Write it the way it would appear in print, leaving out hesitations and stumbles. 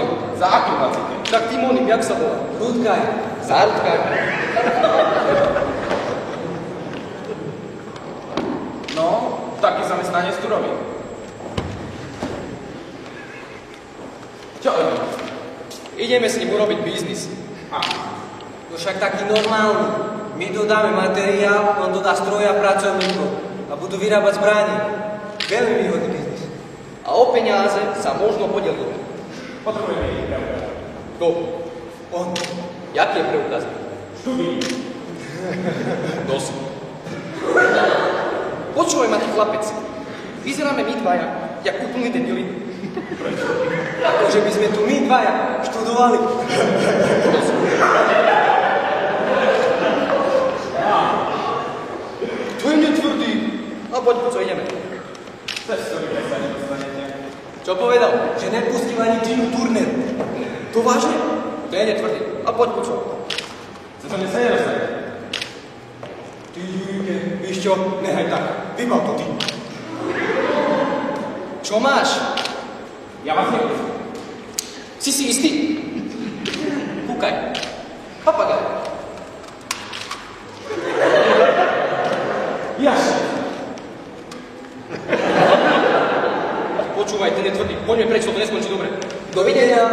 pôjdem. Za akým macikem? Tak Timonim, jak sa volá? Rudkaj. Za Rudkaj. No, taký zamestnanec tu robí. Čo je? Ideme s ním urobiť biznis. No však taký normálny. My dodáme materiál, on dodá stroje a pracovníkov a budú vyrábať zbranie. Veľmi výhodný biznis. A o peniaze sa možno podelíme. Potrebujeme ich preukaz. Kto? On. Jaký je preukaz? Študij. Dosť. Počúvaj ma, ty chlapec. Vyzeráme my dvaja, jak úplný debili. Akože by sme tu my dvaja študovali. Dosť. To je netvrdý. A poď, co ideme. Chceš ktorý sa nedostanete? Čo povedal? Že nepustím ani Ginu Turner. To vážne? To je netvrdý. A poď, počúvaj. Za to sa nedostanete. Ty, Jurike, víš čo? Nehaj tak. Vybav to ty. Čo máš? Ja vás nepustím. Si istý? Kúkaj. Papagaj. Jasne. Počúvaj, ten je tvrdý. Poďme preč, to neskončí dobre. Dovidenia.